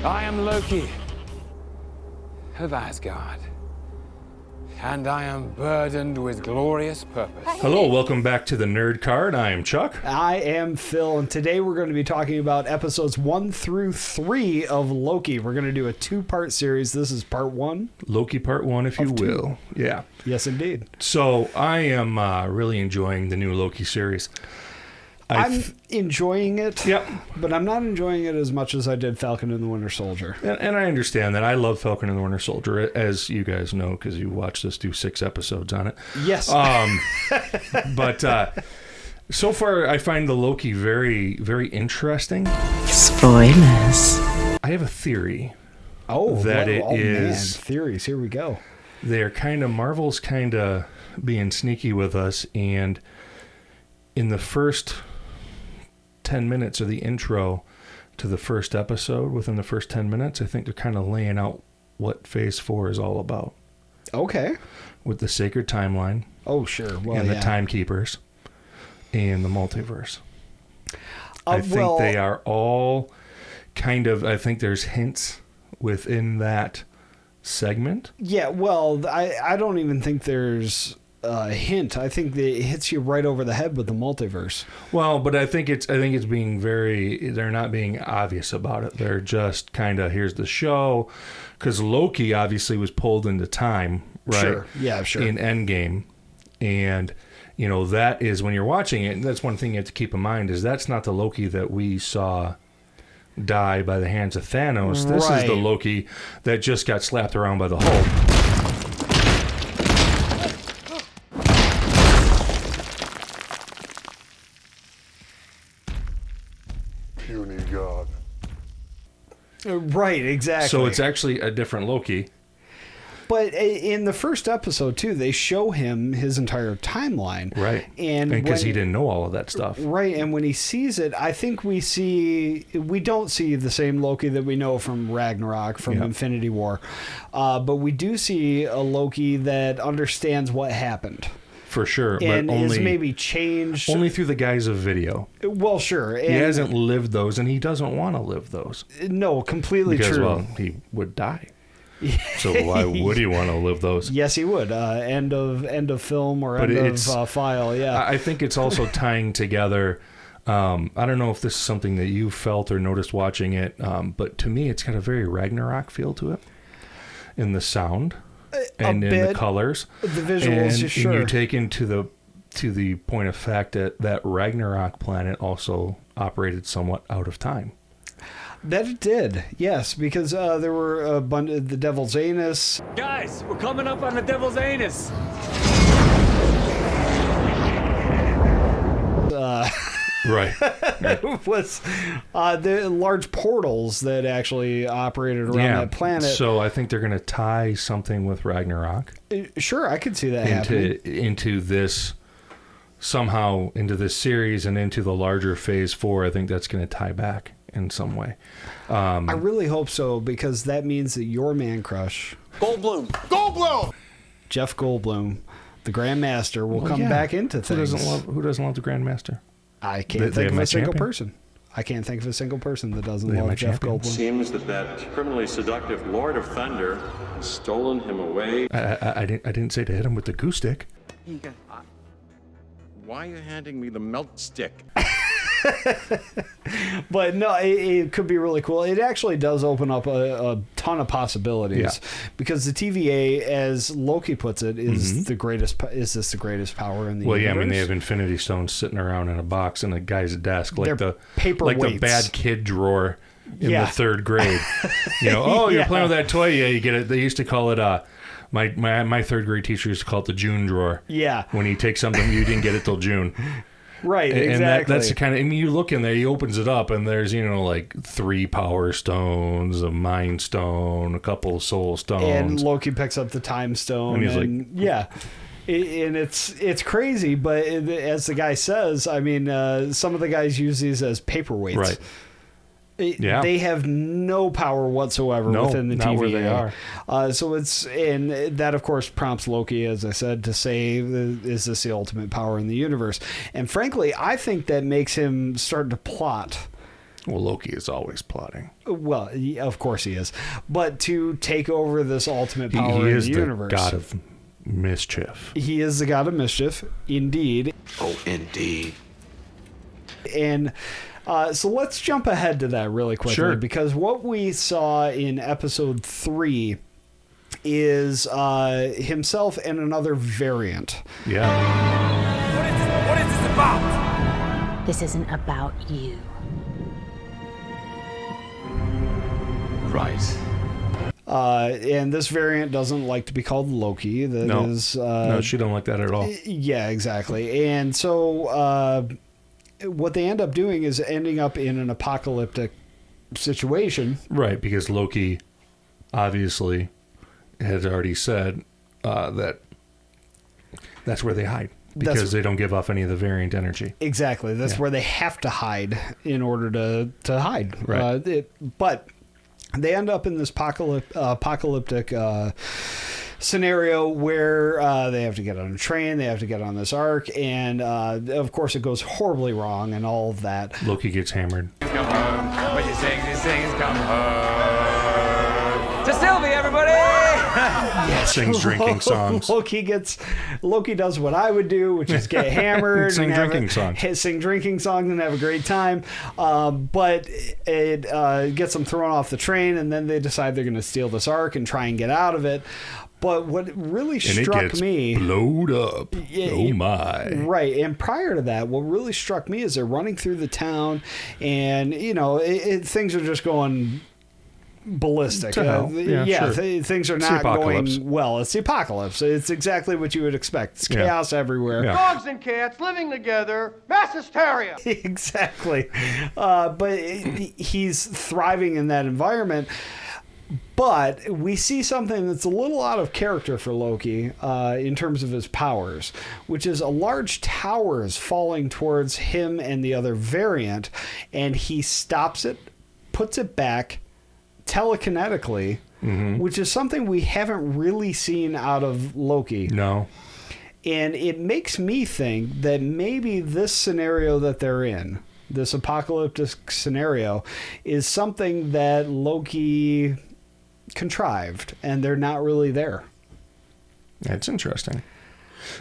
I am Loki of Asgard, and I am burdened with glorious purpose. Hello, welcome back to the Nerd Card. I am Chuck. I am Phil, and today we're going to be talking about episodes 1 through 3 of Loki. We're going to do a two-part series. This is part 1. Loki part 1, if you will. Yeah. Yes, indeed. So I am really enjoying the new Loki series. I'm enjoying it, Yep. but I'm not enjoying it as much as I did Falcon and the Winter Soldier. And I understand that. I love Falcon and the Winter Soldier, as you guys know, because you watched us do 6 episodes on it. Yes. But so far, I find the Loki very, very interesting. Spoilers. I have a theory. Man, is theories. Here we go. Marvel's kind of being sneaky with us, and in the first 10 minutes of the intro to the first episode, within the first 10 minutes, I think they're kind of laying out what Phase 4 is all about. Okay. With the sacred timeline. Oh, sure. Well, and the timekeepers and the multiverse. I think well, they are all I think there's hints within that segment. Yeah, well, I don't even think there's a hint. I think that it hits you right over the head with the multiverse. Well, but I think it's being they're not being obvious about it. They're just kind of, here's the show, because Loki obviously was pulled into time, right? Sure. Yeah, sure. In Endgame, and that is when you're watching it. And that's one thing you have to keep in mind is that's not the Loki that we saw die by the hands of Thanos. This is the Loki that just got slapped around by the Hulk. Puny God. Right, exactly. So it's actually a different Loki. But in the first episode, too, they show him his entire timeline. Right. And because he didn't know all of that stuff. Right, and when he sees it, I think we don't see the same Loki that we know from Ragnarok, from Infinity War. But we do see a Loki that understands what happened. For sure. And but only, is maybe changed. Only through the guise of video. Well, sure. He hasn't lived those, and he doesn't want to live those. No, completely because, true. Well, he would die. So why would he want to live those? Yes, he would. End of film or end of file, yeah. I think it's also tying together. I don't know if this is something that you felt or noticed watching it, but to me, it's got a very Ragnarok feel to it. In the sound. And in the colors, the visuals, sure. And you take into the point of fact that Ragnarok planet also operated somewhat out of time. That it did, yes, because there were a bunch of the Devil's Anus. Guys, we're coming up on the Devil's Anus. Right. It was the large portals that actually operated around that planet. So I think they're going to tie something with Ragnarok. Sure, I could see that happening. Into this, somehow, into this series and into the larger Phase 4. I think that's going to tie back in some way. I really hope so, because that means that your man crush, Goldblum! Jeff Goldblum, the Grandmaster, will come back into things. Who doesn't love the Grandmaster? I can't think of a single person. I can't think of a single person that doesn't love Jeff Goldblum. Seems that criminally seductive Lord of Thunder has stolen him away. I didn't say to hit him with the goose stick. Why are you handing me the melt stick? But no, it could be really cool. It actually does open up a ton of possibilities, because the TVA, as Loki puts it, is the greatest. Is this the greatest power in the universe? Well, yeah, I mean, they have Infinity Stones sitting around in a box in a guy's desk, like They're like the bad kid drawer in the 3rd grade. You're playing with that toy. Yeah, you get it. They used to call it my 3rd grade teacher used to call it the June drawer. Yeah, when you take something you didn't get it till June. Right, exactly. And that's the kind of, I mean, you look in there, he opens it up, and there's, like 3 power stones, a mind stone, a couple of soul stones. And Loki picks up the time stone. And he's like, yeah. And it's crazy, but as the guy says, I mean, some of the guys use these as paperweights. Right. They have no power whatsoever within the TVA. Not where they are. So and that of course prompts Loki, as I said, to say, is this the ultimate power in the universe? And frankly, I think that makes him start to plot Well, Loki is always plotting. Well, of course he is. But to take over this ultimate power He in is the universe. God of Mischief. He is the God of Mischief, indeed. Oh, indeed. And so let's jump ahead to that really quickly. Sure. Because what we saw in episode 3 is himself and another variant. Yeah. What is this about? This isn't about you. Right. And this variant doesn't like to be called Loki. That No. is, No, she don't like that at all. yeah, exactly. And so what they end up doing is ending up in an apocalyptic situation. Right, because Loki obviously has already said that that's where they hide. Because they don't give off any of the variant energy. Exactly. That's Yeah. where they have to hide in order to hide. Right. But they end up in this apocalyptic scenario where they have to get on a train, they have to get on this ark, and of course it goes horribly wrong and all of that. Loki gets hammered. Come home. What you sing, these things come home. To Sylvie, everybody! Sings drinking songs. Loki does what I would do, which is get hammered, Sing and drinking songs. sing drinking songs, and have a great time. But it gets them thrown off the train, and then they decide they're going to steal this ark and try and get out of it. But what really And it struck gets me, blowed up. Oh my. right? And prior to that, what really struck me is they're running through the town, and things are just going ballistic. To hell. Yeah, sure. Things are It's not the apocalypse. going well. It's the apocalypse. It's exactly what you would expect. It's Yeah. chaos everywhere. Yeah. Dogs and cats living together, mass hysteria. Exactly. But he's thriving in that environment. But we see something that's a little out of character for Loki in terms of his powers, which is a large tower is falling towards him and the other variant, and he stops it, puts it back telekinetically, which is something we haven't really seen out of Loki. No. And it makes me think that maybe this scenario that they're in, this apocalyptic scenario, is something that Loki contrived, and they're not really there. That's interesting.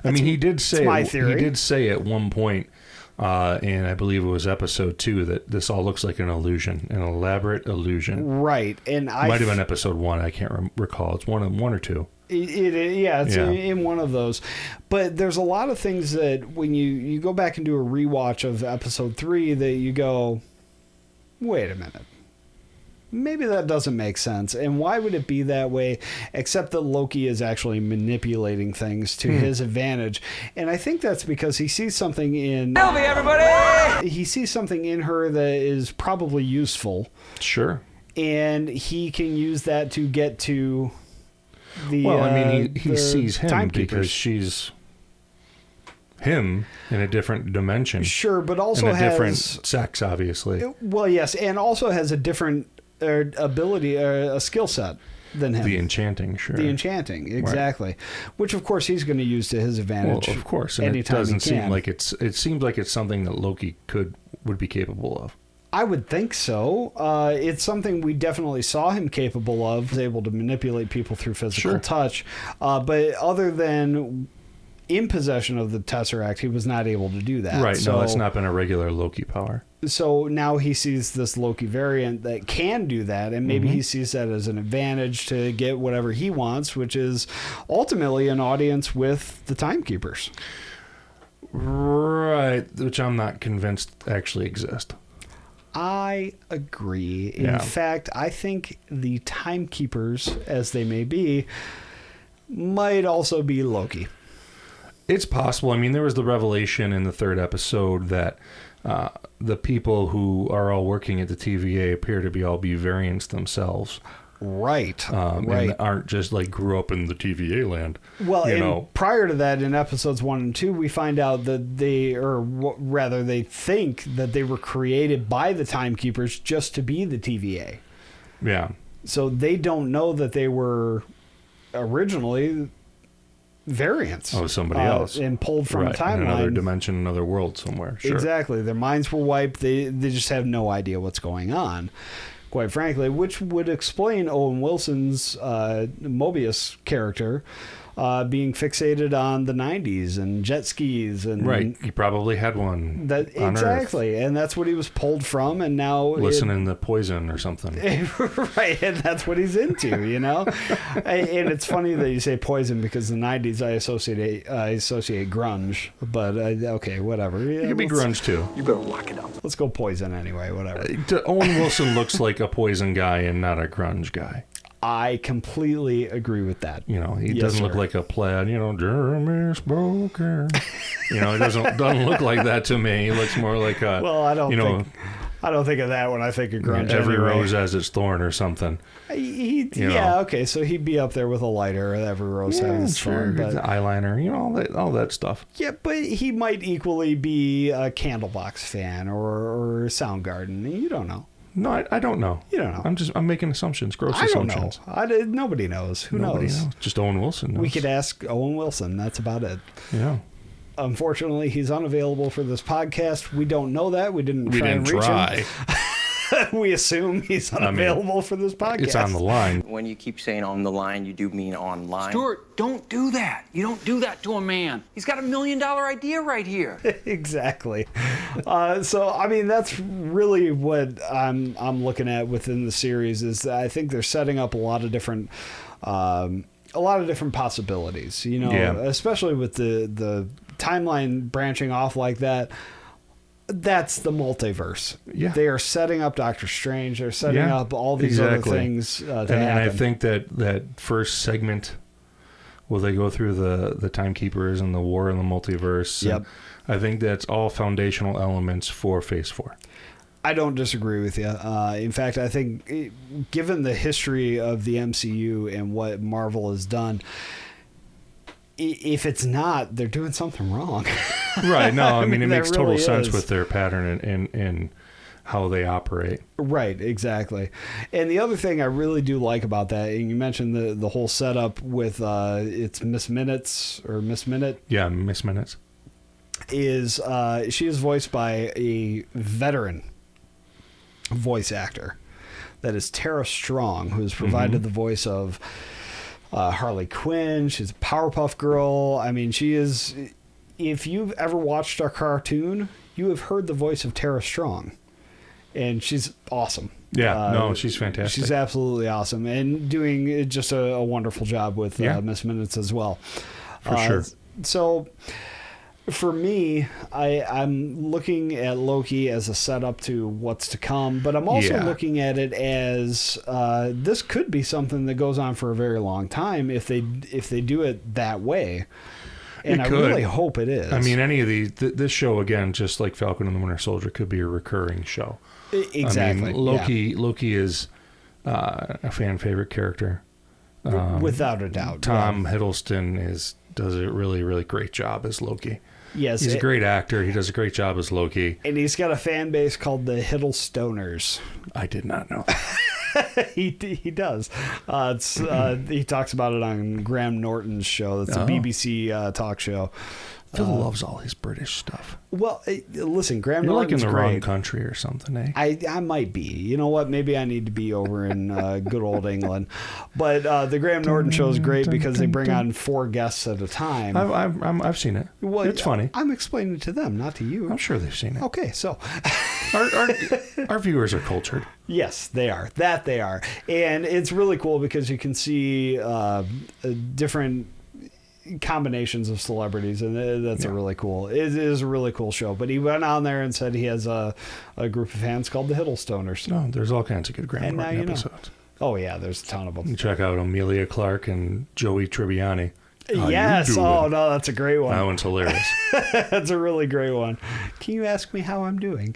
I mean, he did say my theory. He did say at one point, and I believe it was episode 2, that this all looks like an illusion, an elaborate illusion. Right, and Might have been episode 1. I can't recall. It's one or two. It's in one of those. But there's a lot of things that when you go back and do a rewatch of episode 3 that you go, wait a minute. Maybe that doesn't make sense. And why would it be that way, except that Loki is actually manipulating things to his advantage? And I think that's because he sees something in Sylvie, everybody! he sees something in her that is probably useful, Sure. and he can use that to get to the Well, I mean, he the sees him timekeepers. because she's him in a different dimension. Sure, but also and a has different sex, obviously. well, yes, and also has a different ability, a skill set than him. The enchanting, sure. The enchanting, exactly. Which, of course, he's going to use to his advantage. Well, of course, and it anytime doesn't he can. seem like it seems like it's something that Loki would be capable of. I would think so. It's something we definitely saw him capable of. He's able to manipulate people through physical Sure. touch. But other than in possession of the Tesseract, he was not able to do that. Right, So, no, that's not been a regular Loki power. So now he sees this Loki variant that can do that, and maybe he sees that as an advantage to get whatever he wants, which is ultimately an audience with the Timekeepers. Right, which I'm not convinced actually exist. I agree. In Yeah. fact, I think the Timekeepers, as they may be, might also be Loki. It's possible. I mean, there was the revelation in the 3rd episode that the people who are all working at the TVA appear to be variants themselves. Right. And aren't just like grew up in the TVA land. Well, you and know. prior to that, in episodes 1 and 2, we find out that they think that they were created by the Timekeepers just to be the TVA. Yeah. So they don't know that they were originally variants. Oh, somebody else. And pulled from a timeline. In another dimension, another world somewhere. Sure. Exactly. Their minds were wiped. They just have no idea what's going on, quite frankly, which would explain Owen Wilson's Mobius character being fixated on the 90s and jet skis. And right. He probably had one on exactly. Earth. And that's what he was pulled from. And now... Listening to Poison or something. Right. And that's what he's into, you know? And it's funny that you say Poison because the 90s I associate grunge. But, okay, whatever. Yeah, it could be grunge, too. You better lock it up. Let's go Poison anyway, whatever. Owen Wilson looks like a Poison guy and not a grunge guy. I completely agree with that. You know, he doesn't look like a plaid, Jeremy's broken. It doesn't look like that to me. He looks more like a, well, I don't think of that when I think of grunge. Every rose has its thorn or something. Okay, so he'd be up there with a lighter. Every rose has its thorn. But eyeliner, all that stuff. Yeah, but he might equally be a Candlebox fan or Soundgarden. You don't know. No, I don't know. You don't know. I'm making assumptions, gross assumptions. I don't know. Nobody knows. Who knows? Just Owen Wilson knows. We could ask Owen Wilson. That's about it. Yeah. Unfortunately, he's unavailable for this podcast. We don't know that. We didn't try. Him. We assume he's unavailable for this podcast. It's on the line. When you keep saying on the line, you do mean online. Stuart, don't do that. You don't do that to a man. He's got $1 million idea right here. Exactly. That's really what I'm looking at within the series. Is that I think they're setting up a lot of different possibilities. Especially with the timeline branching off like that. That's the multiverse. Yeah. They are setting up Doctor Strange. They're setting up all these other things to happen. And I think that first segment, will they go through the Timekeepers and the war in the multiverse? Yep. I think that's all foundational elements for Phase 4. I don't disagree with you. In fact, I think given the history of the MCU and what Marvel has done, if it's not, they're doing something wrong. Right. No, I mean, it makes total really sense is. with their pattern and how they operate. Right, exactly. And the other thing I really do like about that, and you mentioned the whole setup with it's Miss Minutes or Miss Minute. Yeah, Miss Minutes. Is she is voiced by a veteran voice actor. That is Tara Strong, who has provided the voice of Harley Quinn. She's a Powerpuff Girl. I mean, she is... If you've ever watched our cartoon, you have heard the voice of Tara Strong. And she's awesome. Yeah, she's fantastic. She's absolutely awesome. And doing just a wonderful job with Miss Minutes as well. For sure. So... For me, I'm looking at Loki as a setup to what's to come, but I'm also looking at it as this could be something that goes on for a very long time if they do it that way. And I really hope it is. I mean, any of these, this show, again, just like Falcon and the Winter Soldier, could be a recurring show. Exactly. I mean, Loki is a fan favorite character. Without a doubt. Tom Hiddleston does a really, really great job as Loki. Yes, he's a great actor. He does a great job as Loki. And he's got a fan base called the Hiddlestoners. I did not know. He does. He talks about it on Graham Norton's show. That's a BBC talk show. Phil loves all his British stuff. Well, listen, Graham You're Norton's like in the great. wrong country or something, eh? I might be. You know what? Maybe I need to be over in good old England. But the Graham Norton show is great because they bring on 4 guests at a time. I've seen it. Well, it's funny. I'm explaining it to them, not to you. I'm sure they've seen it. Okay, so our viewers are cultured. Yes, they are. That they are. And it's really cool because you can see different combinations of celebrities, and that's a really cool. It is a really cool show. But he went on there and said he has a group of fans called the Hiddlestoners. No, there's all kinds of good Graham Norton episodes. Oh yeah, there's a ton of them. You check out Amelia Clark and Joey Tribbiani. Yes. Oh no, that's a great one. That one's hilarious. That's a really great one. Can you ask me how I'm doing?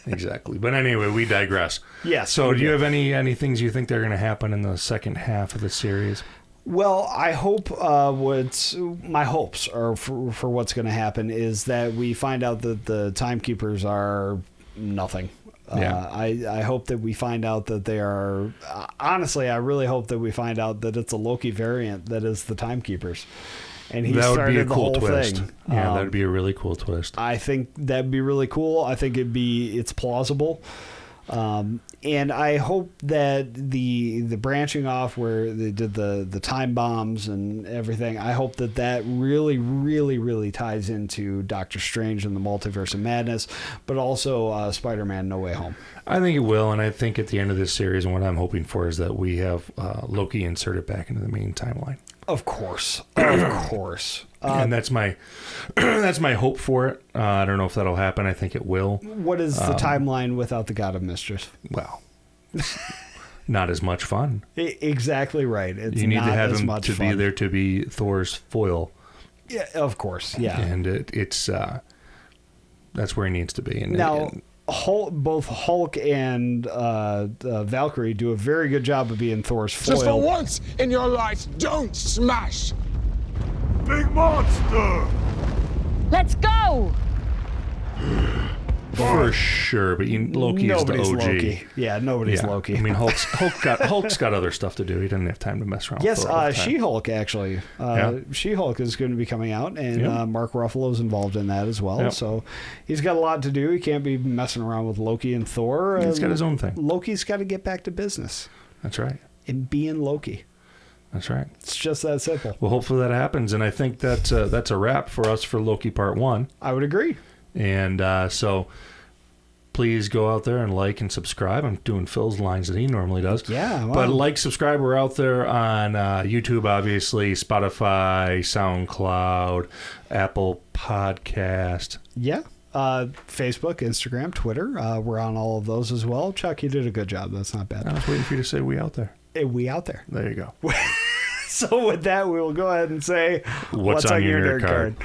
Exactly. But anyway, we digress. Yes. So, do you have any things you think they're going to happen in the second half of the series? Well, I hope my hopes are for what's going to happen is that we find out that the Timekeepers are nothing. I hope that we find out that they are. Honestly, I really hope that we find out that it's a Loki variant that is the Timekeepers, and he that would started be a the cool whole twist. thing. Yeah, that'd be a really cool twist. I think that'd be really cool. I think it's plausible. And I hope that the branching off where they did the time bombs and everything, I hope that really, really, really ties into Doctor Strange and the Multiverse of Madness, but also Spider-Man No Way Home. I think it will, and I think at the end of this series, and what I'm hoping for is that we have Loki inserted back into the main timeline. Of course. Of course. And that's my hope for it. I don't know if that'll happen. I think it will. What is the timeline without the God of Mischief? Well, not as much fun. Exactly right. It's you need not to have as him much to fun. be there to be Thor's foil. Yeah, of course. Yeah. And it's that's where he needs to be. And now, both Hulk and Valkyrie do a very good job of being Thor's foil. Just for once in your life, don't smash. Big monster. Let's go! For sure, but Loki Nobody's is the OG. Loki. Yeah, nobody's Loki. I mean, Hulk's got other stuff to do. He doesn't have time to mess around. Yes, with Thor all the time. She-Hulk actually. She-Hulk is going to be coming out, and Mark Ruffalo's involved in that as well. Yep. So he's got a lot to do. He can't be messing around with Loki and Thor. He's got his own thing. Loki's got to get back to business. That's right. And being Loki. That's right. It's just that simple. Well, hopefully that happens, and I think that's a wrap for us for Loki Part 1. I would agree. And so please go out there and like and subscribe. I'm doing Phil's lines that he normally does. Yeah. Wow. But like, subscribe. We're out there on YouTube, obviously, Spotify, SoundCloud, Apple Podcast. Yeah. Facebook, Instagram, Twitter. We're on all of those as well. Chuck, you did a good job. That's not bad. I was waiting for you to say we out there. We out there. There you go. So with that, we will go ahead and say, What's on your nerd card?